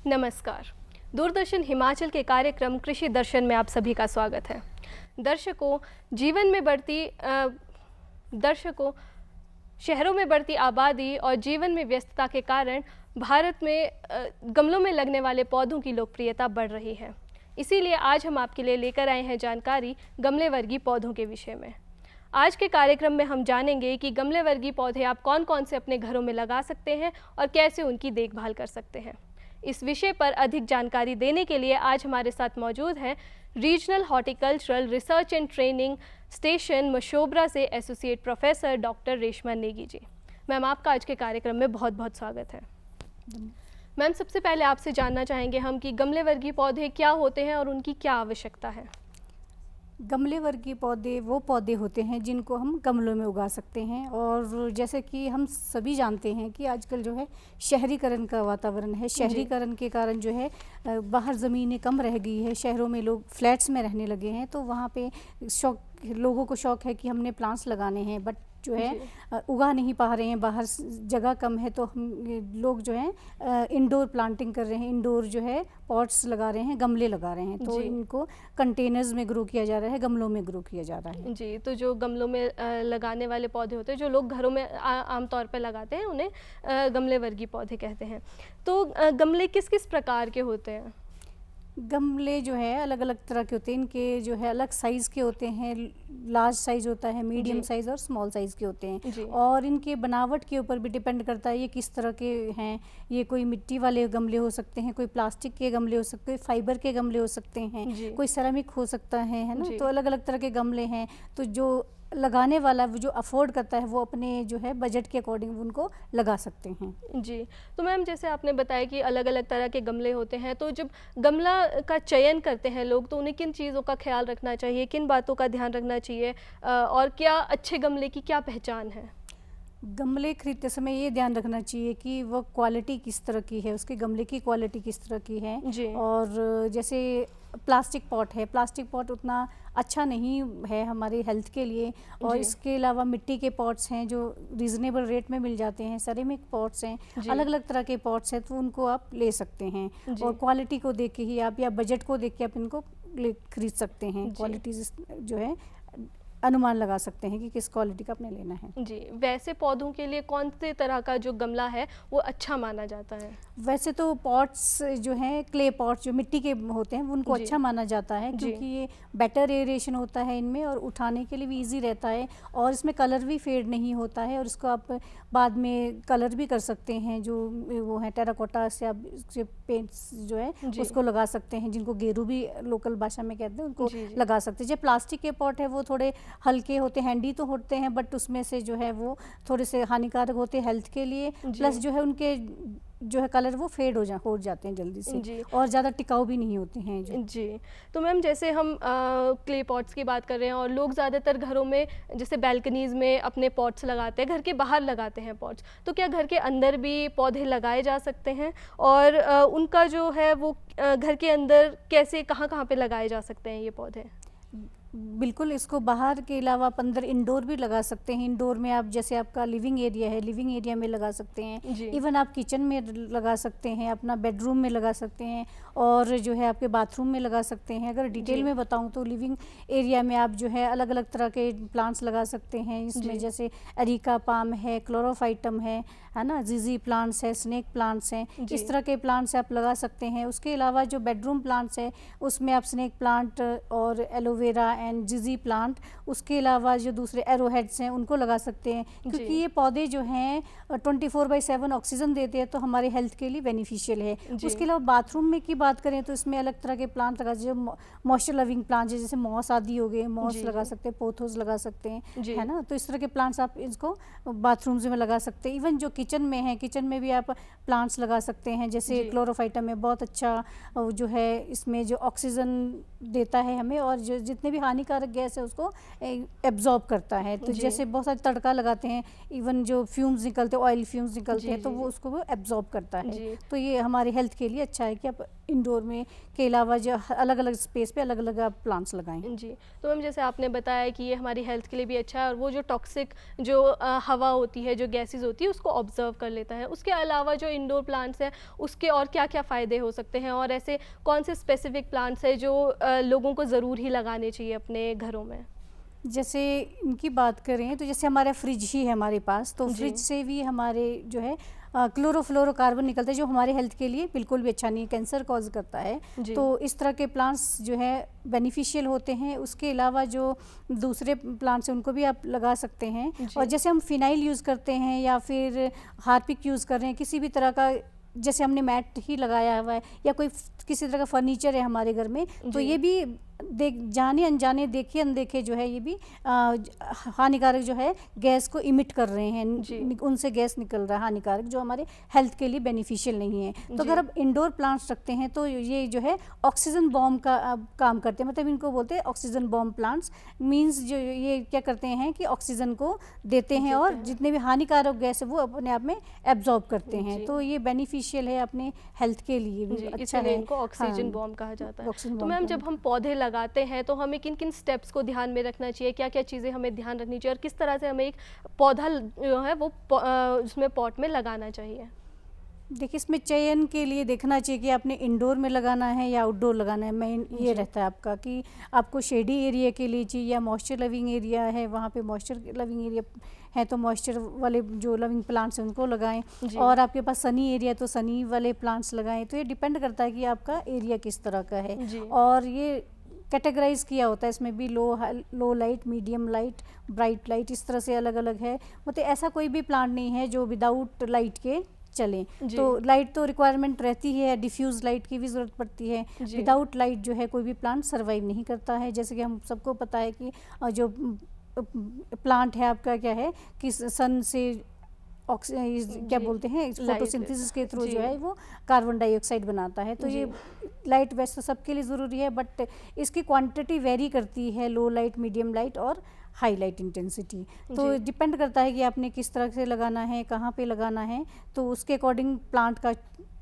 नमस्कार। दूरदर्शन हिमाचल के कार्यक्रम कृषि दर्शन में आप सभी का स्वागत है। दर्शकों, शहरों में बढ़ती आबादी और जीवन में व्यस्तता के कारण भारत में गमलों में लगने वाले पौधों की लोकप्रियता बढ़ रही है। इसीलिए आज हम आपके लिए लेकर आए हैं जानकारी गमले वर्गीय पौधों के विषय में। आज के कार्यक्रम में हम जानेंगे कि गमले वर्गीय पौधे आप कौन कौन से अपने घरों में लगा सकते हैं और कैसे उनकी देखभाल कर सकते हैं। इस विषय पर अधिक जानकारी देने के लिए आज हमारे साथ मौजूद हैं regional horticultural research and training station Mashobra से associate professor doctor Reshma Negi ji. Ma'am, आपका आज के कार्यक्रम में बहुत बहुत स्वागत है। मैम, सबसे पहले आपसे जानना चाहेंगे हम कि गमले वर्गीय पौधे क्या होते हैं और उनकी क्या आवश्यकता है। गमले वर्गीय पौधे वो पौधे होते हैं जिनको हम गमलों में उगा सकते हैं। और जैसे कि हम सभी जानते हैं कि आजकल जो है शहरीकरण का वातावरण है। शहरीकरण के कारण जो है बाहर ज़मीनें कम रह गई है, शहरों में लोग फ्लैट्स में रहने लगे हैं, तो वहाँ पे लोगों को शौक़ है कि हमने प्लांट्स लगाने हैं, बट जो है उगा नहीं पा रहे हैं, बाहर जगह कम है, तो हम लोग जो है इंडोर प्लांटिंग कर रहे हैं, इंडोर जो है पॉट्स लगा रहे हैं, गमले लगा रहे हैं। तो इनको कंटेनर्स में ग्रो किया जा रहा है, गमलों में ग्रो किया जा रहा है। जी, तो जो गमलों में लगाने वाले पौधे होते हैं, जो लोग घरों में आमतौर पर लगाते हैं, उन्हें गमले वर्गीय पौधे कहते हैं। तो गमले किस किस प्रकार के होते हैं? गमले जो है अलग अलग तरह के होते हैं। इनके जो है अलग साइज़ के होते हैं, लार्ज साइज़ होता है, मीडियम साइज़ और स्मॉल साइज़ के होते हैं। और इनके बनावट के ऊपर भी डिपेंड करता है ये किस तरह के हैं। ये कोई मिट्टी वाले गमले हो सकते हैं, कोई प्लास्टिक के गमले हो सकते हैं, फाइबर के गमले हो सकते हैं, कोई सेरामिक हो सकता है ना। तो अलग अलग तरह के गमले हैं। तो जो लगाने वाला जो अफोर्ड करता है वो अपने जो है बजट के अकॉर्डिंग उनको लगा सकते हैं। जी, तो मैम जैसे आपने बताया कि अलग अलग तरह के गमले होते हैं, तो जब गमला का चयन करते हैं लोग, तो उन्हें किन चीज़ों का ख्याल रखना चाहिए, किन बातों का ध्यान रखना चाहिए और क्या अच्छे गमले की क्या पहचान है? गमले खरीदते समय ये ध्यान रखना चाहिए कि वो क्वालिटी किस तरह की है, उसके गमले की क्वालिटी किस तरह की है। और जैसे प्लास्टिक पॉट है, प्लास्टिक पॉट उतना अच्छा नहीं है हमारे हेल्थ के लिए। और इसके अलावा मिट्टी के पॉट्स हैं जो रीज़नेबल रेट में मिल जाते हैं, सेरेमिक पॉट्स हैं, अलग अलग तरह के पॉट्स हैं, तो उनको आप ले सकते हैं। और क्वालिटी को देख के ही आप या बजट को देख के आप इनको खरीद सकते हैं। क्वालिटी जो है अनुमान लगा सकते हैं कि किस क्वालिटी का आपने लेना है। जी, वैसे पौधों के लिए कौन से तरह का जो गमला है वो अच्छा माना जाता है? वैसे तो पॉट्स जो हैं, क्ले पॉट्स जो मिट्टी के होते हैं, उनको अच्छा माना जाता है, क्योंकि ये बेटर एरेशन होता है इनमें और उठाने के लिए भी इजी रहता है। और इसमें कलर भी फेड नहीं होता है और इसको आप बाद में कलर भी कर सकते हैं। जो वो है टेराकोटा से आप पेंट्स जो है उसको लगा सकते हैं, जिनको गेरू भी लोकल भाषा में कहते हैं, उनको लगा सकते हैं। जो प्लास्टिक के पॉट है वो थोड़े हल्के होते हैं, हैंडी तो होते हैं, बट उसमें से जो है वो थोड़े से हानिकारक होते हैं हेल्थ के लिए। प्लस जो है उनके जो है कलर वो फेड हो जाते हैं जल्दी से और ज़्यादा टिकाऊ भी नहीं होते हैं जी। तो मैम जैसे हम क्ले पॉट्स की बात कर रहे हैं और लोग ज़्यादातर घरों में जैसे बैल्कनीज़ में अपने पॉट्स लगाते हैं, घर के बाहर लगाते हैं पॉट्स, तो क्या घर के अंदर भी पौधे लगाए जा सकते हैं? और उनका जो है वो घर के अंदर कैसे कहाँ कहाँ पे लगाए जा सकते हैं ये पौधे? बिल्कुल, इसको बाहर के अलावा आप अंदर इंडोर भी लगा सकते हैं। इंडोर में आप जैसे आपका लिविंग एरिया है, लिविंग एरिया में लगा सकते हैं। इवन आप किचन में लगा सकते हैं, अपना बेडरूम में लगा सकते हैं और जो है आपके बाथरूम में लगा सकते हैं। अगर डिटेल में बताऊं तो लिविंग एरिया में आप जो है अलग अलग तरह के प्लांट्स लगा सकते हैं। इसमें जैसे एरिका पाम है, क्लोरोफाइटम है ना, जीजी प्लांट्स है, स्नेक प्लांट्स हैं, इस तरह के प्लांट्स आप लगा सकते हैं। उसके अलावा जो बेडरूम प्लांट्स है उसमें आप स्नेक प्लांट और एलोवेरा एंड जीजी प्लांट, उसके अलावा जो दूसरे एरोहेड्स हैं उनको लगा सकते हैं, क्योंकि ये पौधे जो हैं 24/7 ऑक्सीजन देते हैं, तो हमारे हेल्थ के लिए बेनिफिशियल है। उसके अलावा बाथरूम में की बात करें तो इसमें अलग तरह के प्लांट लगा, जो मॉइस्चर लविंग प्लांट है, जैसे मॉस आदि हो गए, मॉस लगा सकते हैं, पोथोस लगा सकते हैं, है ना। तो इस तरह के प्लांट्स आप इसको बाथरूम्स में लगा सकते हैं। इवन जो किचन में है, किचन में भी आप प्लांट्स लगा सकते हैं, जैसे क्लोरोफाइटम में बहुत अच्छा जो है इसमें जो ऑक्सीजन देता है हमें, और जो जितने भी हानिकारक गैस है उसको एब्जॉर्ब करता है। तो जैसे बहुत सारे तड़का लगाते हैं, इवन जो फ्यूम्स निकलते हैं, ऑयल फ्यूम्स निकलते हैं, तो वो उसको वो एब्जॉर्ब करता है। तो ये हमारे हेल्थ के लिए अच्छा है कि आप इंडोर में के अलावा जो अलग अलग स्पेस पे अलग अलग आप प्लांट्स लगाएं। जी, तो मैम जैसे आपने बताया कि ये हमारी हेल्थ के लिए भी अच्छा है और वो जो टॉक्सिक जो हवा होती है, जो गैसेस होती है, उसको ऑब्जर्व कर लेता है। उसके अलावा जो इंडोर प्लांट्स हैं उसके और क्या-क्या फ़ायदे हो सकते हैं और ऐसे कौन से स्पेसिफिक प्लांट्स हैं जो लोगों को ज़रूर ही लगाने चाहिए अपने घरों में? जैसे इनकी बात करें तो जैसे हमारा फ्रिज ही है हमारे पास, तो जी। फ्रिज से भी हमारे जो है क्लोरोफ्लोरोकार्बन निकलता है जो हमारे हेल्थ के लिए बिल्कुल भी अच्छा नहीं है, कैंसर कॉज करता है। जी। तो इस तरह के प्लांट्स जो है बेनिफिशियल होते हैं। उसके अलावा जो दूसरे प्लांट्स हैं उनको भी आप लगा सकते हैं। और जैसे हम फिनाइल यूज़ करते हैं या फिर हार्पिक यूज़ कर रहे हैं, किसी भी तरह का, जैसे हमने मैट ही लगाया हुआ है या कोई किसी तरह का फर्नीचर है हमारे घर में, तो ये भी जाने अनजाने, देखे अनदेखे जो है ये भी हानिकारक जो है गैस को इमिट कर रहे हैं। उनसे गैस निकल रहा है हानिकारक, जो हमारे हेल्थ के लिए बेनिफिशियल नहीं है। तो अगर आप इंडोर प्लांट्स रखते हैं तो ये जो है ऑक्सीजन बॉम्ब का काम करते हैं। मतलब इनको बोलते हैं ऑक्सीजन बॉम्ब प्लांट्स। मीन्स जो ये क्या करते हैं कि ऑक्सीजन को देते हैं और जितने भी हानिकारक गैस है वो अपने आप में एब्जॉर्ब करते हैं। तो ये बेनिफिशियल है अपने हेल्थ के लिए भी, अच्छा है। इनको ऑक्सीजन बॉम्ब कहा जाता है। तो मैम जब हम पौधे लगाते हैं तो हमें किन किन स्टेप्स को ध्यान में रखना चाहिए, क्या क्या चीज़ें हमें ध्यान रखनी चाहिए और किस तरह से हमें एक पौधा जो है वो उसमें पॉट में लगाना चाहिए? देखिए, इसमें चयन के लिए देखना चाहिए कि आपने इंडोर में लगाना है या आउटडोर लगाना है। मेन ये रहता है आपका कि आपको शेडी एरिया के लिए चाहिए या मॉइस्चर लविंग एरिया है, वहाँ पे मॉइस्चर लविंग एरिया है तो मॉइस्चर वाले जो लविंग प्लांट्स हैं उनको लगाएं। और आपके पास सनी एरिया तो सनी वाले प्लांट्स लगाएं। तो ये डिपेंड करता है कि आपका एरिया किस तरह का है। और ये कैटेगराइज किया होता है इसमें भी, लो light, medium light, bright light, इस तरह से अलग अलग है। मतलब ऐसा कोई भी प्लांट नहीं है जो विदाउट लाइट के चले। तो लाइट तो रिक्वायरमेंट रहती है, डिफ्यूज लाइट की भी ज़रूरत पड़ती है। विदाउट लाइट जो है कोई भी प्लांट सर्वाइव नहीं करता है। जैसे कि हम सबको पता है कि जो प्लांट है आपका क्या है कि सन से क्या बोलते हैं, फोटोसिंथेसिस के थ्रू जो है वो कार्बन डाइऑक्साइड बनाता है। तो ये लाइट वैसे सबके लिए ज़रूरी है, बट इसकी क्वांटिटी वेरी करती है, लो लाइट, मीडियम लाइट और हाई लाइट इंटेंसिटी। तो डिपेंड करता है कि आपने किस तरह से लगाना है, कहाँ पे लगाना है, तो उसके अकॉर्डिंग प्लांट का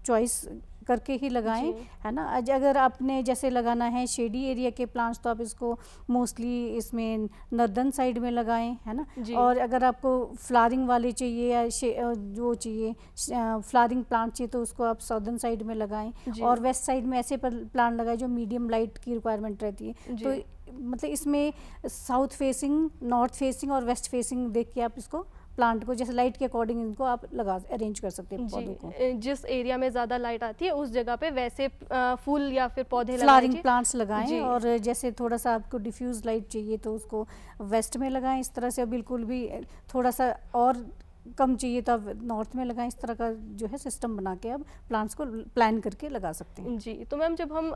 चॉइस करके ही लगाएं, है ना। अगर आपने जैसे लगाना है शेडी एरिया के प्लांट्स तो आप इसको मोस्टली इसमें नॉर्दर्न साइड में लगाएं, है ना। और अगर आपको फ्लावरिंग वाले चाहिए या जो चाहिए फ्लावरिंग प्लांट चाहिए तो उसको आप साउदर्न साइड में लगाएं। और वेस्ट साइड में ऐसे प्लांट लगाएं जो मीडियम लाइट की रिक्वायरमेंट रहती है। तो मतलब इसमें साउथ फेसिंग, नॉर्थ फेसिंग और वेस्ट फेसिंग देख के आप इसको प्लांट को जैसे लाइट के अकॉर्डिंग इनको आप अरेंज कर सकते हैं पौधों को। जिस एरिया में ज़्यादा लाइट आती है उस जगह पे वैसे फूल या फिर पौधे फ्लावरिंग प्लांट्स लगाएं। और जैसे थोड़ा सा आपको डिफ्यूज लाइट चाहिए तो उसको वेस्ट में लगाएं। इस तरह से बिल्कुल भी थोड़ा सा और कम चाहिए तो आप नॉर्थ में लगाएं। इस तरह का जो है सिस्टम बना के आप प्लांट्स को प्लान करके लगा सकते हैं। जी, तो मैम जब हम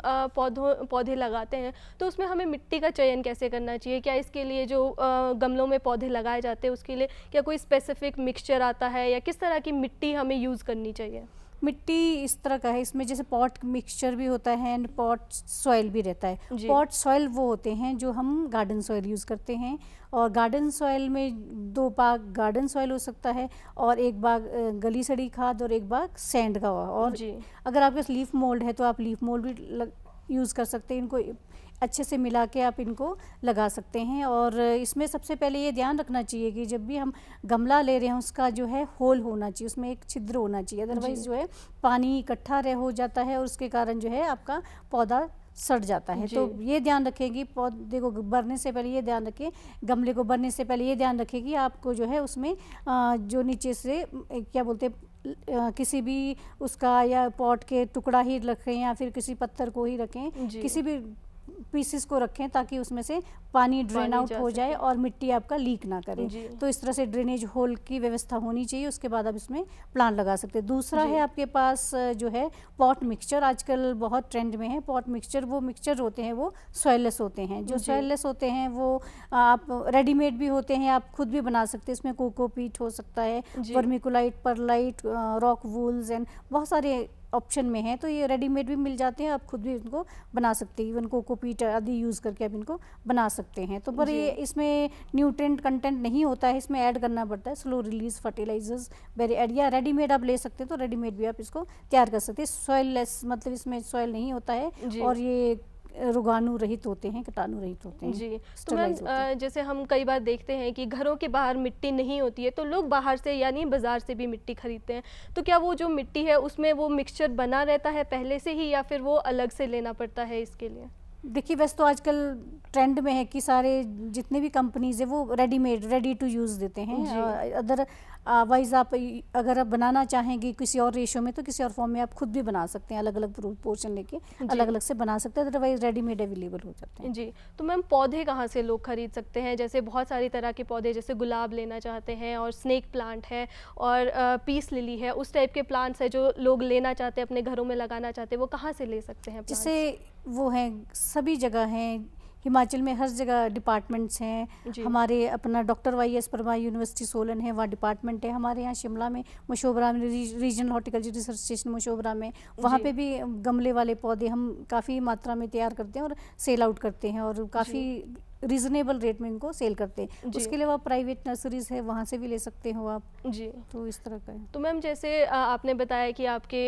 पौधे लगाते हैं तो उसमें हमें मिट्टी का चयन कैसे करना चाहिए? क्या इसके लिए जो गमलों में पौधे लगाए जाते हैं उसके लिए क्या कोई स्पेसिफिक मिक्सचर आता है या किस तरह की मिट्टी हमें यूज़ करनी चाहिए? मिट्टी इस तरह का है, इसमें जैसे पॉट मिक्सचर भी होता है एंड पॉट सॉइल भी रहता है। पॉट सॉइल वो होते हैं जो हम गार्डन सॉइल यूज़ करते हैं। और गार्डन सॉइल में 2 भाग गार्डन सॉइल हो सकता है और 1 भाग गली सड़ी खाद और 1 भाग सैंड का हुआ। और अगर आपके पास लीफ मोल्ड है तो आप लीफ मोल्ड भी यूज़ कर सकते हैं। इनको अच्छे से मिला के आप इनको लगा सकते हैं। और इसमें सबसे पहले ये ध्यान रखना चाहिए कि जब भी हम गमला ले रहे हैं उसका जो है होल होना चाहिए, उसमें एक छिद्र होना चाहिए। अदरवाइज़ जो है पानी इकट्ठा हो जाता है और उसके कारण जो है आपका पौधा सड़ जाता है। तो ये ध्यान रखें कि पौधे को भरने से पहले ये ध्यान रखें, गमले को भरने से पहले ये ध्यान रखें कि आपको जो है उसमें जो नीचे से क्या बोलते हैं किसी भी उसका या पॉट के टुकड़ा ही रखें या फिर किसी पत्थर को ही रखें, किसी भी पीसेस को रखें ताकि उसमें से पानी ड्रेन आउट हो जाए और मिट्टी आपका लीक ना करे। तो इस तरह से ड्रेनेज होल की व्यवस्था होनी चाहिए। उसके बाद आप इसमें प्लांट लगा सकते हैं। दूसरा है आपके पास जो है पॉट मिक्सचर, आजकल बहुत ट्रेंड में है पॉट मिक्सचर। वो मिक्सचर होते हैं वो सॉइललेस होते हैं। जो सॉइललेस होते हैं वो आप रेडीमेड भी होते हैं, आप खुद भी बना सकते हैं। इसमें कोकोपीट हो सकता है, vermiculite, perlite, rock wools and बहुत सारे ऑप्शन में है, तो ये रेडीमेड भी मिल जाते हैं, आप खुद भी इनको बना सकते हैं, इवन कोकोपीट आदि यूज़ करके आप इनको बना सकते हैं। तो पर ये इसमें न्यूट्रिएंट कंटेंट नहीं होता है, इसमें ऐड करना पड़ता है slow release fertilisers very add, या रेडीमेड आप ले सकते हैं, तो रेडीमेड भी आप इसको तैयार कर सकते हैं। सॉइल लेस, मतलब इसमें सॉइल नहीं होता है और ये रोगाणु रहित होते हैं, कीटाणु रहित होते हैं जी। तो मैम जैसे हम कई बार देखते हैं कि घरों के बाहर मिट्टी नहीं होती है, तो लोग बाहर से यानी बाज़ार से भी मिट्टी खरीदते हैं, तो क्या वो जो मिट्टी है उसमें वो मिक्सचर बना रहता है पहले से ही, या फिर वो अलग से लेना पड़ता है इसके लिए? देखिए, वैसे तो आजकल ट्रेंड में है कि सारे जितने भी कंपनीज है वो रेडीमेड, रेडी टू यूज़ देते हैं। अदर वाइज आप अगर आप बनाना चाहेंगे किसी और रेशो में, तो किसी और फॉर्म में आप खुद भी बना सकते हैं, अलग अलग पोर्शन लेके अलग अलग से बना सकते हैं, अदरवाइज रेडीमेड अवेलेबल हो जाते हैं। जी। तो मैम पौधे कहाँ से लोग खरीद सकते हैं? जैसे बहुत सारी तरह के पौधे, जैसे गुलाब लेना चाहते हैं और स्नेक प्लांट है और पीस लिली है, उस टाइप के प्लांट्स है जो लोग लेना चाहते हैं, अपने घरों में लगाना चाहते हैं, वो कहाँ से ले सकते हैं? जैसे वो हैं, सभी जगह हैं, हिमाचल में हर जगह डिपार्टमेंट्स हैं। हमारे अपना डॉक्टर वाई.एस. परमार यूनिवर्सिटी सोलन है, वहाँ डिपार्टमेंट है। हमारे यहाँ शिमला में मशोबरा में regional horticulture research station Mashobra में, वहाँ पे भी गमले वाले पौधे हम काफ़ी मात्रा में तैयार करते हैं और सेल आउट करते हैं, और काफ़ी रीजनेबल रेट में इनको सेल करते हैं। उसके अलावा प्राइवेट नर्सरीज है, वहाँ से भी ले सकते हो आप जी। तो इस तरह का है। तो मैम जैसे आपने बताया कि आपके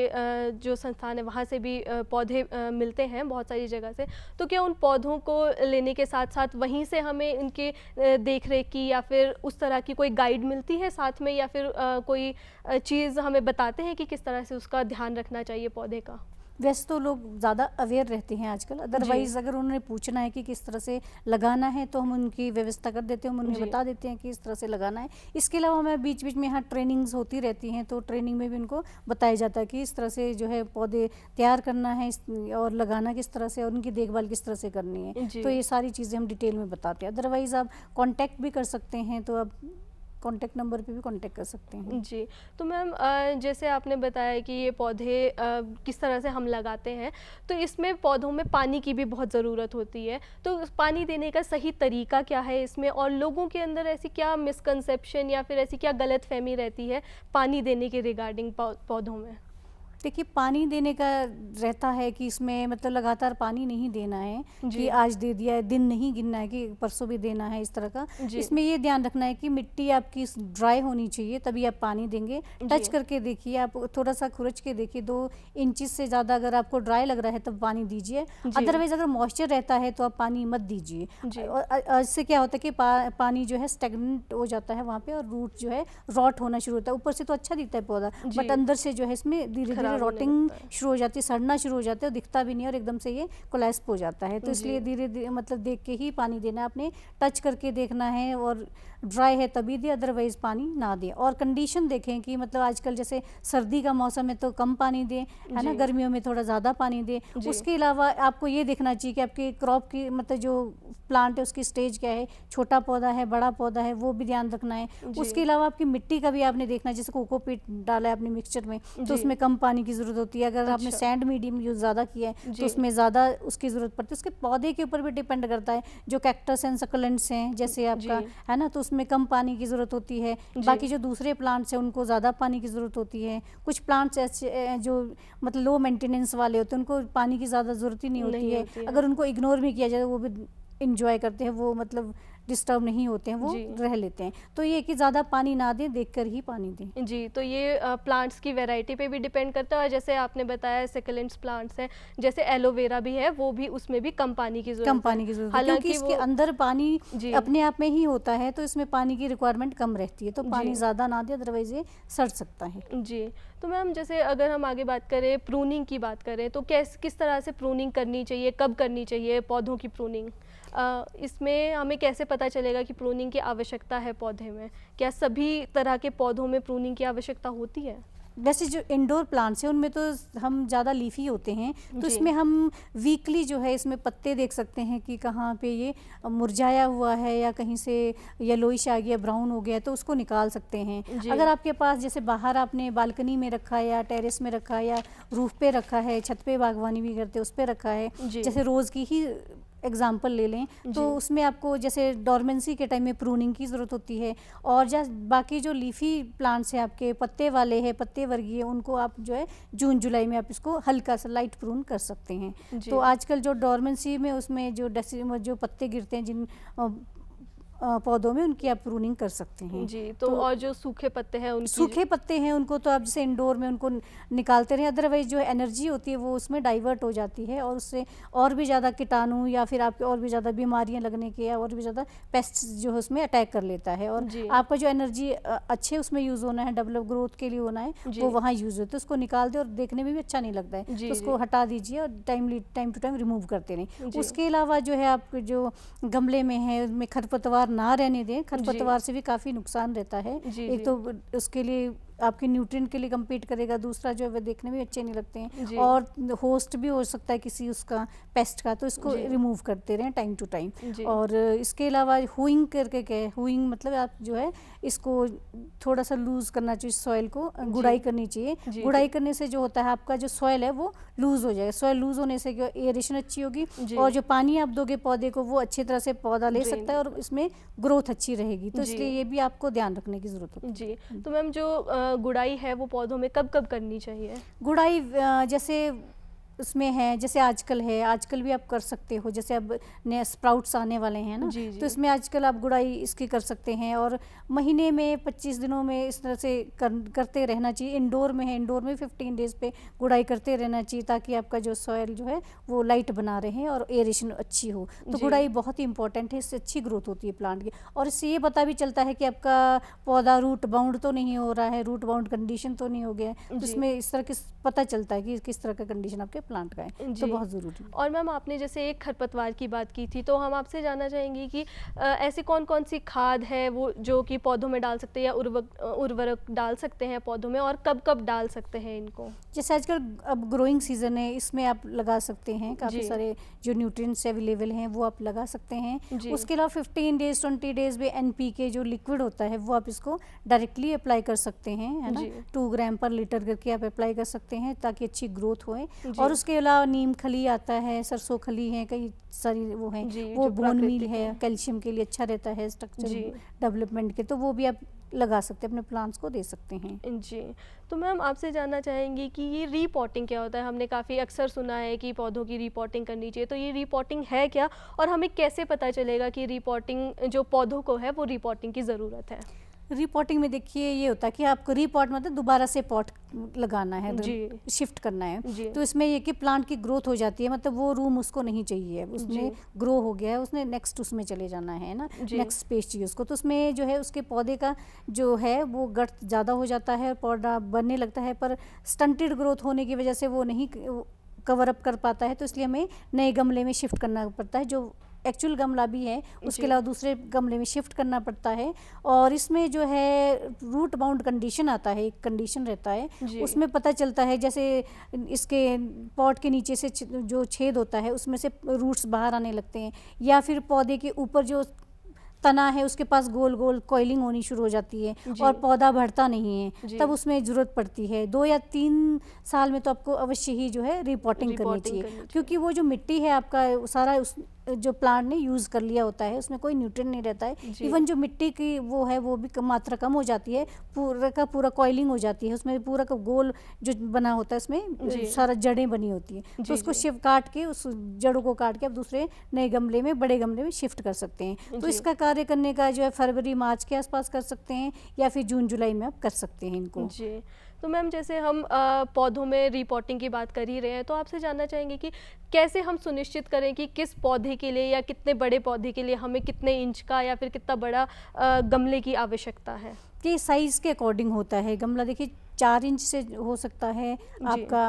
जो संस्थान है वहाँ से भी पौधे मिलते हैं बहुत सारी जगह से, तो क्या उन पौधों को लेने के साथ साथ वहीं से हमें इनके देख रेख की या फिर उस तरह की कोई गाइड मिलती है साथ में, या फिर कोई चीज़ हमें बताते हैं कि किस तरह से उसका ध्यान रखना चाहिए पौधे का? वैसे तो लोग ज़्यादा अवेयर रहते हैं आजकल, अदरवाइज़ अगर उन्हें पूछना है कि किस तरह से लगाना है तो हम उनकी व्यवस्था कर देते हैं, हम उन्हें बता देते हैं कि इस तरह से लगाना है। इसके अलावा हमें बीच बीच में यहाँ ट्रेनिंग्स होती रहती हैं, तो ट्रेनिंग में भी उनको बताया जाता है कि इस तरह से जो है पौधे तैयार करना है और लगाना किस तरह से और उनकी देखभाल किस तरह से करनी है, तो ये सारी चीज़ें हम डिटेल में बताते हैं। अदरवाइज़ आप कॉन्टैक्ट भी कर सकते हैं, तो आप कॉन्टैक्ट नंबर पे भी कॉन्टैक्ट कर सकते हैं जी। तो मैम जैसे आपने बताया कि ये पौधे किस तरह से हम लगाते हैं, तो इसमें पौधों में पानी की भी बहुत ज़रूरत होती है, तो पानी देने का सही तरीका क्या है इसमें, और लोगों के अंदर ऐसी क्या मिसकंसेप्शन या फिर ऐसी क्या गलतफहमी रहती है पानी देने के रिगार्डिंग पौधों में? देखिए, पानी देने का रहता है कि इसमें मतलब लगातार पानी नहीं देना है कि आज दे दिया है, दिन नहीं गिनना है कि परसों भी देना है, इस तरह का। इसमें ये ध्यान रखना है कि मिट्टी आपकी ड्राई होनी चाहिए, तभी आप पानी देंगे। टच करके देखिए, आप थोड़ा सा खुरच के देखिए, 2 इंच से ज़्यादा अगर आपको ड्राई लग रहा है तब पानी दीजिए, अदरवाइज अगर मॉइस्चर रहता है तो आप पानी मत दीजिए। इससे क्या होता है कि पानी जो है स्टेगनेंट हो जाता है वहाँ पे, और रूट जो है रॉट होना शुरू होता है। ऊपर से तो अच्छा दिखता है पौधा, बट अंदर से जो है इसमें धीरे रॉटिंग शुरू हो जाती है, सड़ना शुरू हो जाता है, और दिखता भी नहीं है और एकदम से ये कोलैप्स हो जाता है। तो इसलिए धीरे मतलब देख के ही पानी देना है, आपने टच करके देखना है, और ड्राई है तभी दे, अदरवाइज पानी ना दें। और कंडीशन देखें कि मतलब आजकल जैसे सर्दी का मौसम है तो कम पानी दें, है ना, गर्मियों में थोड़ा ज़्यादा पानी दें। उसके अलावा आपको ये देखना चाहिए कि आपके क्रॉप की मतलब जो प्लांट है उसकी स्टेज क्या है, छोटा पौधा है, बड़ा पौधा है, वो भी ध्यान रखना है। उसके अलावा आपकी मिट्टी का भी आपने देखना है, जैसे कोकोपीट डाला है आपने मिक्सचर में तो उसमें कम पानी की ज़रूरत होती है। अगर आपने सैंड मीडियम यूज़ ज़्यादा किया है तो उसमें ज़्यादा उसकी ज़रूरत पड़ती है। उसके पौधे के ऊपर भी डिपेंड करता है, जो कैक्टस एंड सकलेंट्स हैं जैसे आपका, है ना, तो उसमें कम पानी की ज़रूरत होती है। बाकी जो दूसरे प्लांट्स हैं उनको ज़्यादा पानी की ज़रूरत होती है। कुछ प्लांट्स ऐसे जो मतलब लो मेंटेनेंस वाले होते हैं, उनको पानी की ज़्यादा ज़रूरत ही नहीं होती है। अगर उनको इग्नोर भी किया जाए वो भी इंजॉय करते हैं, वो मतलब डिस्टर्ब नहीं होते हैं, वो रह लेते हैं। तो ये कि ज़्यादा पानी ना दें, देखकर ही पानी दें। जी। तो ये प्लांट्स की वैरायटी पे भी डिपेंड करता है, और जैसे आपने बताया सेकुलेंट्स प्लांट्स हैं, जैसे एलोवेरा भी है, वो भी उसमें भी कम पानी की ज़रूरत है, हालांकि इसके अंदर पानी अपने आप में ही होता है, तो इसमें पानी की रिक्वायरमेंट कम रहती है, तो पानी ज़्यादा ना दे, अदरवाइज ये सड़ सकता है। जी। तो मैम जैसे अगर हम आगे बात करें, प्रूनिंग की बात करें, तो किस तरह से प्रूनिंग करनी चाहिए, कब करनी चाहिए पौधों की प्रूनिंग? इसमें हमें कैसे पता चलेगा कि प्रूनिंग की आवश्यकता है पौधे में? क्या सभी तरह के पौधों में प्रूनिंग की आवश्यकता होती है? वैसे जो इंडोर प्लांट्स हैं उनमें तो हम ज़्यादा लीफी होते हैं, तो इसमें हम वीकली जो है इसमें पत्ते देख सकते हैं कि कहाँ पे ये मुरझाया हुआ है या कहीं से येलोइश आ गया, ब्राउन हो गया, तो उसको निकाल सकते हैं। अगर आपके पास जैसे बाहर आपने बालकनी में रखा है या टेरेस में रखा है या रूफ पे रखा है, छत पे बागवानी भी करते हैं उस पे रखा है, जैसे रोज़ की ही एग्जाम्पल ले लें तो उसमें आपको जैसे डोरमेंसी के टाइम में प्रूनिंग की ज़रूरत होती है, और बाकी जो लीफी प्लांट्स हैं आपके पत्ते वाले हैं, पत्ते वर्गीय, उनको आप जो है जून जुलाई में आप इसको हल्का सा लाइट प्रून कर सकते हैं। तो आजकल जो डोरमेंसी में उसमें जो पत्ते गिरते हैं जिन पौधों में, उनकी आप प्रूनिंग कर सकते हैं जी। तो और जो सूखे पत्ते हैं उनको तो आप जैसे इंडोर में उनको निकालते रहें, अदरवाइज जो एनर्जी होती है वो उसमें डाइवर्ट हो जाती है और उससे और भी ज़्यादा कीटाणु या फिर आपके और भी ज़्यादा बीमारियां लगने के या और भी ज़्यादा पेस्ट जो है उसमें अटैक कर लेता है, और आपका जो एनर्जी अच्छे उसमें यूज़ होना है, डेवलप ग्रोथ के लिए होना है, वो वहाँ यूज़ होता है। उसको निकाल दे और देखने में भी अच्छा नहीं लगता है, तो उसको हटा दीजिए और टाइम टू टाइम रिमूव करते रहें। उसके अलावा जो है आप जो गमले में है उसमें खरपतवार ना रहने दें, खरपतवार से भी काफ़ी नुकसान रहता है। एक तो उसके लिए आपके न्यूट्रिएंट के लिए कम्पीट करेगा, दूसरा जो है वो देखने में अच्छे नहीं लगते हैं और होस्ट भी हो सकता है किसी उसका पेस्ट का, तो इसको रिमूव करते रहें टाइम टू टाइम। और इसके अलावा हुइंग करके क्या है, हुइंग मतलब आप जो है इसको थोड़ा सा लूज़ करना चाहिए, सॉइल को गुड़ाई करनी चाहिए। गुड़ाई करने से जो होता है आपका जो सॉइल है वो लूज़ हो जाएगा। सॉइल लूज़ होने से एयरेशन अच्छी होगी और जो पानी आप दोगे पौधे को वो अच्छी तरह से पौधा ले सकता है और इसमें ग्रोथ अच्छी रहेगी। तो इसलिए ये भी आपको ध्यान रखने की ज़रूरत है। जी। तो मैम जो गुड़ाई है वो पौधों में कब कब करनी चाहिए? गुड़ाई जैसे उसमें है, जैसे आजकल भी आप कर सकते हो, जैसे अब नए स्प्राउट्स आने वाले हैं ना, तो इसमें आजकल आप गुड़ाई इसकी कर सकते हैं और महीने में 25 दिनों में इस तरह से करते रहना चाहिए। इंडोर में 15 डेज पे गुड़ाई करते रहना चाहिए ताकि आपका जो सॉइल जो है वो लाइट बना रहे और एयरेशन अच्छी हो। तो गुड़ाई बहुत ही इंपॉर्टेंट है, इससे अच्छी ग्रोथ होती है प्लांट की, और इससे ये पता भी चलता है कि आपका पौधा रूट बाउंड तो नहीं हो रहा है, रूट बाउंड कंडीशन तो नहीं हो गया है। तो इसमें इस तरह पता चलता है कि किस तरह का कंडीशन आपके प्लांट का है, तो बहुत ज़रूरी है। और मैम आपने जैसे एक खरपतवार की बात की थी, तो हम आपसे जानना चाहेंगे कि ऐसी कौन कौन सी खाद है वो जो कि पौधों में डाल सकते हैं या उर्वरक डाल सकते हैं पौधों में, और कब कब डाल सकते हैं इनको? जैसे आजकल अब ग्रोइंग सीजन है, इसमें आप लगा सकते हैं, काफ़ी सारे जो न्यूट्रिएंट्स अवेलेबल हैं वो आप लगा सकते हैं। उसके अलावा 15 डेज 20 डेज में NPK जो लिक्विड होता है वो आप इसको डायरेक्टली अप्लाई कर सकते हैं, है ना, 2 ग्राम पर लीटर करके आप अप्लाई कर सकते हैं ताकि अच्छी ग्रोथ होए। और उसके अलावा नीम खली आता है, सरसों खली है, कई सारी वो हैं, वो बोन मील है, कैल्शियम के लिए अच्छा रहता है, स्ट्रक्चर डेवलपमेंट के, तो वो भी आप लगा सकते हैं, अपने प्लांट्स को दे सकते हैं। जी। तो मैम आपसे जानना चाहेंगी कि ये रीपॉटिंग क्या होता है? हमने काफ़ी अक्सर सुना है कि पौधों की रीपॉटिंग करनी चाहिए, तो ये रीपॉटिंग है क्या, और हमें कैसे पता चलेगा कि रीपॉटिंग जो पौधों को है वो रीपॉटिंग की ज़रूरत है? रीपॉटिंग में देखिए ये होता है कि आपको रीपॉट मतलब दोबारा से पॉट लगाना है, शिफ्ट करना है, तो इसमें ये कि प्लांट की ग्रोथ हो जाती है, मतलब वो रूम उसको नहीं चाहिए, उसने ग्रो हो गया है, उसने नेक्स्ट उसमें चले जाना है ना, नेक्स्ट स्पेस चाहिए उसको, तो उसमें जो है उसके पौधे का जो है वो गट ज़्यादा हो जाता है, पौधा बनने लगता है, पर स्टंटेड ग्रोथ होने की वजह से वो नहीं कवर अप कर पाता है, तो इसलिए हमें नए गमले में शिफ्ट करना पड़ता है, जो एक्चुअल गमला भी है उसके अलावा दूसरे गमले में शिफ्ट करना पड़ता है। और इसमें जो है रूट बाउंड कंडीशन आता है, एक कंडीशन रहता है, उसमें पता चलता है, जैसे इसके पॉट के नीचे से जो छेद होता है उसमें से रूट्स बाहर आने लगते हैं, या फिर पौधे के ऊपर जो तना है उसके पास गोल गोल कॉइलिंग होनी शुरू हो जाती है और पौधा बढ़ता नहीं है, तब उसमें ज़रूरत पड़ती है 2 या 3 साल में तो आपको अवश्य ही जो है रिपोर्टिंग करनी चाहिए, क्योंकि वो जो मिट्टी है आपका सारा उस जो प्लांट ने यूज़ कर लिया होता है, उसमें कोई न्यूट्रिएंट नहीं रहता है, इवन जो मिट्टी की वो है वो भी मात्रा कम हो जाती है, पूरा का पूरा कॉइलिंग हो जाती है, उसमें पूरा का गोल जो बना होता है उसमें सारा जड़ें बनी होती हैं, तो उसको शिफ्ट काट के उस जड़ों को काट के आप दूसरे नए गमले में, बड़े गमले में शिफ्ट कर सकते हैं। तो इसका कार्य करने का जो है फरवरी मार्च के आसपास कर सकते हैं या फिर जून जुलाई में आप कर सकते हैं इनको। जी। तो मैम जैसे हम पौधों में रिपोर्टिंग की बात कर ही रहे हैं, तो आपसे जानना चाहेंगे कि कैसे हम सुनिश्चित करें कि किस पौधे के लिए या कितने बड़े पौधे के लिए हमें कितने इंच का या फिर कितना बड़ा गमले की आवश्यकता है? ये साइज़ के अकॉर्डिंग होता है गमला, देखिए 4 इंच से हो सकता है आपका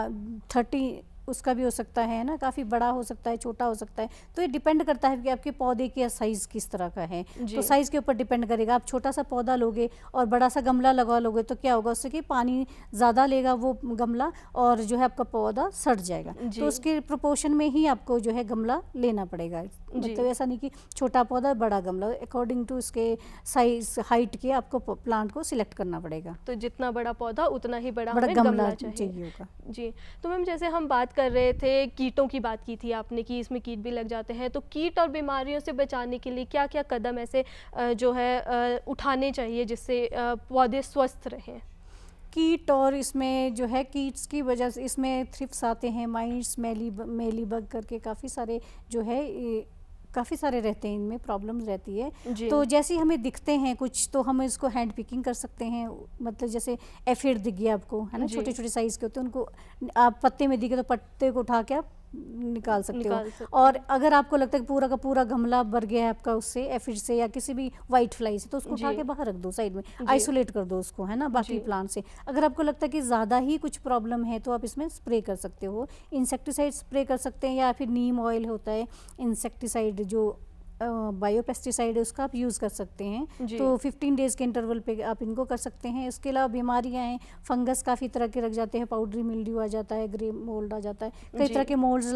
30 उसका भी हो सकता है ना, काफ़ी बड़ा हो सकता है, छोटा हो सकता है, तो ये डिपेंड करता है कि आपके पौधे की साइज़ किस तरह का है, तो साइज़ के ऊपर डिपेंड करेगा। आप छोटा सा पौधा लोगे और बड़ा सा गमला लगा लोगे तो क्या होगा, उससे कि पानी ज़्यादा लेगा वो गमला और जो है आपका पौधा सड़ जाएगा, तो उसके प्रोपोर्शन में ही आपको जो है गमला लेना पड़ेगा, मतलब ऐसा नहीं कि छोटा पौधा बड़ा गमला, अकॉर्डिंग टू उसके साइज हाइट के आपको प्लांट को सिलेक्ट करना पड़ेगा। तो जितना बड़ा पौधा उतना ही बड़ा गमला चाहिए होगा। जी। तो मैम जैसे हम बात कर रहे थे, कीटों की बात की थी आपने कि इसमें कीट भी लग जाते हैं, तो कीट और बीमारियों से बचाने के लिए क्या क्या कदम ऐसे जो है उठाने चाहिए जिससे पौधे स्वस्थ रहें? कीट और इसमें जो है कीट्स की वजह से इसमें थ्रिप्स आते हैं, माइट्स, मेलीबग करके काफ़ी सारे जो है काफ़ी सारे रहते हैं, इनमें प्रॉब्लम्स रहती है। तो जैसे ही हमें दिखते हैं कुछ तो हम इसको हैंड पिकिंग कर सकते हैं, मतलब जैसे एफिड दिख गया आपको, है ना, छोटे छोटे साइज़ के होते हैं, उनको आप पत्ते में दिखे तो पत्ते को उठा के आप निकाल सकते हो। और अगर आपको लगता है कि पूरा का पूरा गमला भर गया है आपका उससे एफिड से या किसी भी वाइट फ्लाई से, तो उसको उठा के बाहर रख दो, साइड में आइसोलेट कर दो उसको, है ना, बाकी प्लांट से। अगर आपको लगता है कि ज़्यादा ही कुछ प्रॉब्लम है तो आप इसमें स्प्रे कर सकते हो, इंसेक्टिसाइड स्प्रे कर सकते हैं, या फिर नीम ऑयल होता है इंसेक्टिसाइड जो बायो पेस्टिसाइड है, उसका आप यूज़ कर सकते हैं। तो 15 डेज़ के इंटरवल पे आप इनको कर सकते हैं। इसके अलावा बीमारियां हैं, फंगस काफ़ी तरह के लग जाते हैं, पाउडरी मिल्ड्यू आ जाता है, ग्रे मोल्ड आ जाता है, कई तरह के मोल्ड्स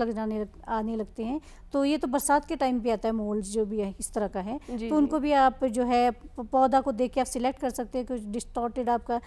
आने लगते हैं। तो ये तो बरसात के टाइम पे आता है, मोल्ड्स जो भी है इस तरह का है, तो उनको भी आप जो है पौधा को देख के आप सिलेक्ट कर सकते हैं। कुछ डिस्टॉर्टेड आपका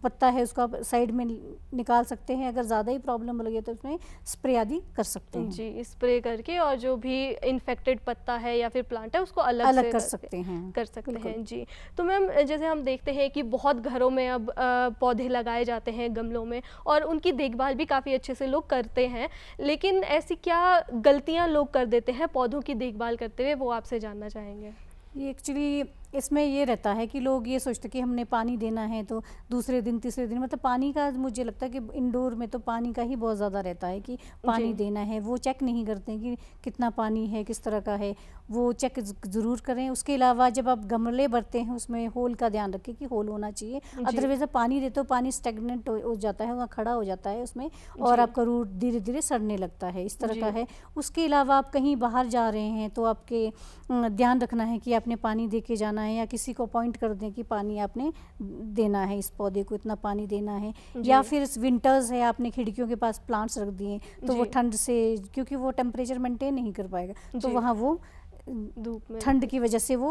पत्ता है उसको आप साइड में निकाल सकते हैं। अगर ज़्यादा ही प्रॉब्लम लगे तो उसमें स्प्रे आदि कर सकते हैं। जी, स्प्रे करके, और जो भी इन्फेक्टेड पत्ता है या फिर प्लांट है उसको अलग कर सकते हैं। जी, तो मैम जैसे हम देखते हैं कि बहुत घरों में अब पौधे लगाए जाते हैं गमलों में, और उनकी देखभाल भी काफ़ी अच्छे से लोग करते हैं, लेकिन ऐसी क्या गलतियाँ लोग कर देते हैं पौधों की देखभाल करते हुए, वो आपसे जानना चाहेंगे। ये एक्चुअली इसमें ये रहता है कि लोग ये सोचते कि हमने पानी देना है तो दूसरे दिन तीसरे दिन, मतलब पानी का मुझे लगता है कि इंडोर में तो पानी का ही बहुत ज़्यादा रहता है कि पानी देना है। वो चेक नहीं करते हैं कि कितना पानी है, किस तरह का है, वो चेक ज़रूर करें। उसके अलावा जब आप गमले भरते हैं उसमें होल का ध्यान रखें कि होल होना चाहिए, अदरवाइज पानी देते हो पानी स्टेगनेंट हो जाता है, वहाँ खड़ा हो जाता है उसमें, और आपका रूट धीरे धीरे सड़ने लगता है, इस तरह का है। उसके अलावा आप कहीं बाहर जा रहे हैं तो आपके ध्यान रखना है कि आपने पानी दे के जाना है, या किसी को अपॉइंट कर दें कि पानी आपने देना है, इस पौधे को इतना पानी देना है। या फिर विंटर्स है, आपने खिड़कियों के पास प्लांट्स रख दिए तो वो ठंड से, क्योंकि वो टेम्परेचर मेंटेन नहीं कर पाएगा, तो वहाँ वो धूप में ठंड की वजह से वो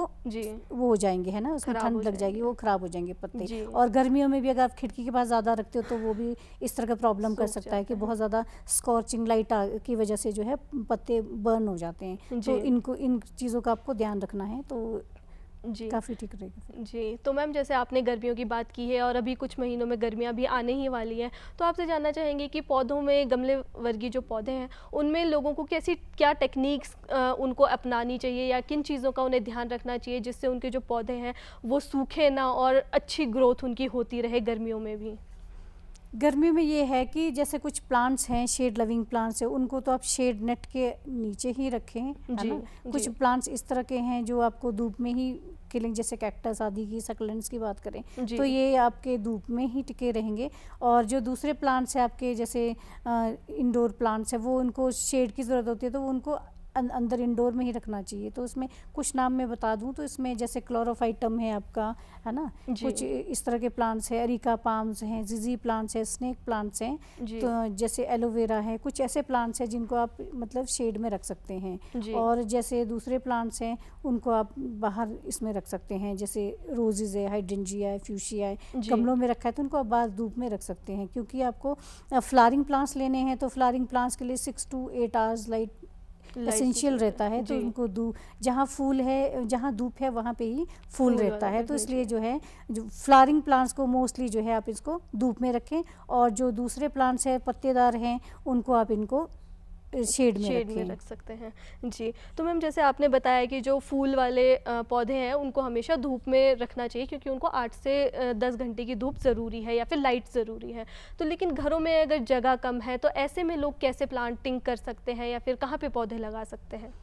हो जाएंगे, है ना, उसमें ठंड लग जाएगी, वो खराब हो जाएंगे पत्ते। और गर्मियों में भी अगर आप खिड़की के पास ज़्यादा रखते हो तो वो भी इस तरह का प्रॉब्लम कर सकता है कि बहुत ज़्यादा स्कॉर्चिंग लाइट की वजह से जो है पत्ते बर्न हो जाते हैं। तो इन चीज़ों का आपको ध्यान रखना है, तो काफ़ी ठीक रहेगा। जी, तो मैम जैसे आपने गर्मियों की बात की है और अभी कुछ महीनों में गर्मियां भी आने ही वाली हैं, तो आपसे जानना चाहेंगे कि पौधों में, गमले वर्गीय जो पौधे हैं उनमें लोगों को क्या टेक्निक्स उनको अपनानी चाहिए, या किन चीज़ों का उन्हें ध्यान रखना चाहिए जिससे उनके जो पौधे हैं वो सूखे ना और अच्छी ग्रोथ उनकी होती रहे गर्मियों में भी? गर्मियों में ये है कि जैसे कुछ प्लांट्स हैं, शेड लविंग प्लांट्स हैं, उनको तो आप शेड नेट के नीचे ही रखें, है ना। कुछ प्लांट्स इस तरह के हैं जो आपको धूप में ही खिलेंगे, जैसे कैक्टस आदि की, सकलेंट्स की बात करें तो ये आपके धूप में ही टिके रहेंगे। और जो दूसरे प्लांट्स हैं आपके, जैसे इंडोर प्लांट्स हैं, वो उनको शेड की ज़रूरत होती है, तो वो उनको अंदर इंडोर में ही रखना चाहिए। तो उसमें कुछ नाम मैं बता दूं तो इसमें जैसे क्लोरोफाइटम है आपका, है ना, कुछ इस तरह के प्लांट्स है, अरिका पाम्स हैं, जिजी प्लांट्स हैं, स्नेक प्लांट्स हैं, तो जैसे एलोवेरा है, कुछ ऐसे प्लांट्स हैं जिनको आप मतलब शेड में रख सकते हैं। और जैसे दूसरे प्लांट्स हैं उनको आप बाहर इसमें रख सकते हैं, जैसे रोजेज है, हाइड्रेंजिया है, फ्यूशिया है, गमलों में रखा है तो उनको आप बाहर धूप में रख सकते हैं। क्योंकि आपको फ्लावरिंग प्लांट्स लेने हैं तो फ्लावरिंग प्लांट्स के लिए 6 to 8 आवर्स लाइट एसेंशियल रहता है, तो उनको जहाँ फूल है, जहाँ धूप है वहाँ पे ही फूल रहता है। तो इसलिए जो है जो फ्लावरिंग प्लांट्स को मोस्टली जो है आप इसको धूप में रखें, और जो दूसरे प्लांट्स हैं पत्तेदार हैं उनको आप इनको शेड में रख सकते हैं। जी, तो मैम जैसे आपने बताया कि जो फूल वाले पौधे हैं उनको हमेशा धूप में रखना चाहिए, क्योंकि उनको 8 से 10 घंटे की धूप ज़रूरी है या फिर लाइट ज़रूरी है। तो लेकिन घरों में अगर जगह कम है तो ऐसे में लोग कैसे प्लांटिंग कर सकते हैं, या फिर कहाँ पे पौधे लगा सकते हैं?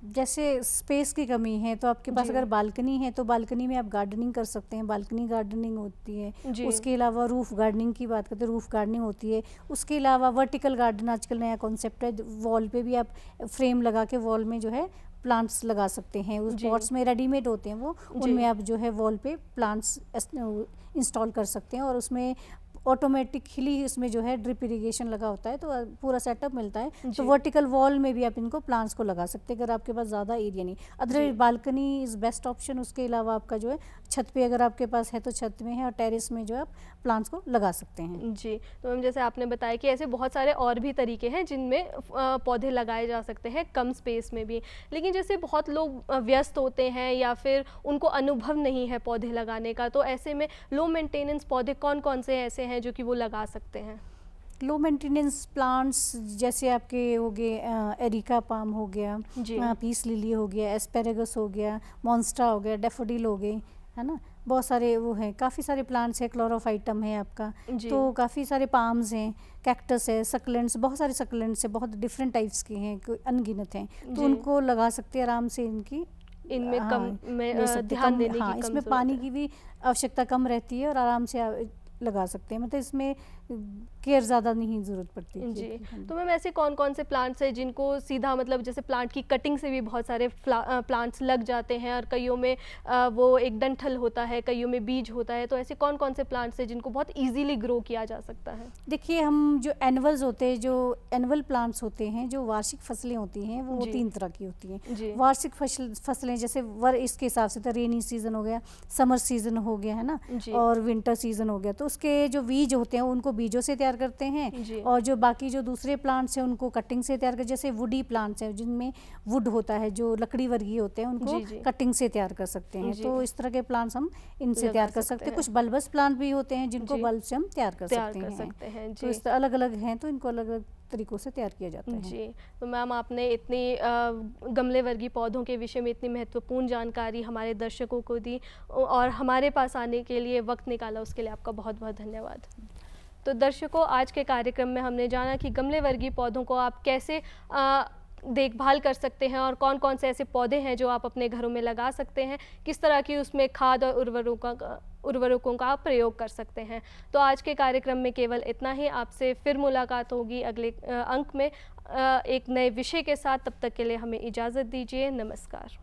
जैसे स्पेस की कमी है तो आपके पास अगर बालकनी है तो बालकनी में आप गार्डनिंग कर सकते हैं, बालकनी गार्डनिंग होती है। उसके अलावा रूफ गार्डनिंग की बात करते हैं, रूफ गार्डनिंग होती है। उसके अलावा वर्टिकल गार्डन आजकल नया कॉन्सेप्ट है, वॉल पे भी आप फ्रेम लगा के वॉल में जो है प्लांट्स लगा सकते हैं। उस पॉट्स में रेडीमेड होते हैं वो, उनमें आप जो है वॉल पे प्लांट्स इंस्टॉल कर सकते हैं। और उसमें ऑटोमेटिकली इसमें जो है ड्रिप इरिगेशन लगा होता है, तो पूरा सेटअप मिलता है। तो वर्टिकल वॉल में भी आप इनको प्लांट्स को लगा सकते हैं अगर आपके पास ज़्यादा एरिया नहीं। Otherwise balcony is best option. उसके अलावा आपका जो है छत पे अगर आपके पास है तो छत में है, और टेरेस में जो आप प्लांट्स को लगा सकते हैं। जी, तो मैम जैसे आपने बताया कि ऐसे बहुत सारे और भी तरीके हैं जिनमें पौधे लगाए जा सकते हैं कम स्पेस में भी। लेकिन जैसे बहुत लोग व्यस्त होते हैं या फिर उनको अनुभव नहीं है पौधे लगाने का, तो ऐसे में लो मेंटेनेंस पौधे कौन-कौन से ऐसे हैं जो कि वो लगा सकते हैं? लो मेंटेनेंस प्लांट्स जैसे आपके हो गए एरिका पाम हो गया, जी। पीस लिली हो गया, एस्पेरेगस हो गया, मॉन्स्टा हो गया, डैफोडिल हो गई, है ना, बहुत सारे वो हैं, काफ़ी सारे प्लांट्स हैं, क्लोरोफाइटम है आपका, जी। तो काफ़ी सारे पाम्स हैं, कैक्टस है, सक्लेंट्स, बहुत सारे सक्लेंट्स हैं, बहुत डिफरेंट टाइप्स के हैं, कोई अनगिनत हैं, तो जी। उनको लगा सकते हैं आराम से, इनकी इनमें हाँ, कम में ले सकते ध्यान कम, देने हाँ, की कम इसमें ज़रूरत पानी है। की भी आवश्यकता कम रहती है और आराम से लगा सकते हैं, मतलब इसमें केयर ज़्यादा नहीं ज़रूरत पड़ती है। जी, तो मैम ऐसे कौन-कौन से प्लांट्स हैं जिनको सीधा मतलब जैसे प्लांट की कटिंग से भी बहुत सारे प्लांट्स लग जाते हैं और कईयों में वो एक डंठल होता है, कईयों में बीज होता है, तो ऐसे कौन-कौन से प्लांट्स हैं जिनको बहुत ईज़िली ग्रो किया जा सकता है? देखिए, हम जो एनुअल्स होते हैं, जो एनुअल प्लांट्स होते हैं, जो वार्षिक फसलें होती हैं, वो जी। 3 तरह की होती जी। हैं। वार्षिक फसलें जैसे इसके हिसाब से तो रेनी सीजन हो गया, समर सीजन हो गया, है ना, जी। और विंटर सीजन हो गया, तो उसके जो बीज होते हैं उनको बीजों से तैयार करते हैं, जी। और जो बाकी जो दूसरे प्लांट्स हैं उनको कटिंग से तैयार कर, जैसे वुडी प्लांट्स हैं जिनमें वुड होता है, जो लकड़ी वर्गीय होते हैं, उनको जी, जी। कटिंग से तैयार कर सकते हैं। जी। तो इस तरह के प्लांट्स हम इनसे लगा तैयार कर सकते सकते हैं। हैं। कुछ बल्बस प्लांट भी होते हैं जिनको जी। बल्ब से हम तैयार कर तैयार सकते कर हैं। सकते हैं, तो जी। इस तरह अलग-अलग हैं, तो इनको अलग-अलग तरीकों से तैयार किया जाता है। जी, तो मैम आपने इतनी गमले वर्गीय पौधों के विषय में इतनी महत्वपूर्ण जानकारी हमारे दर्शकों को दी और हमारे पास आने के लिए वक्त निकाला, उसके लिए आपका बहुत-बहुत धन्यवाद। तो दर्शकों, आज के कार्यक्रम में हमने जाना कि गमले वर्गीय पौधों को आप कैसे देखभाल कर सकते हैं और कौन-कौन से ऐसे पौधे हैं जो आप अपने घरों में लगा सकते हैं, किस तरह की उसमें खाद और उर्वरकों का आप प्रयोग कर सकते हैं। तो आज के कार्यक्रम में केवल इतना ही, आपसे फिर मुलाकात होगी अगले अंक में एक नए विषय के साथ। तब तक के लिए हमें इजाज़त दीजिए, नमस्कार।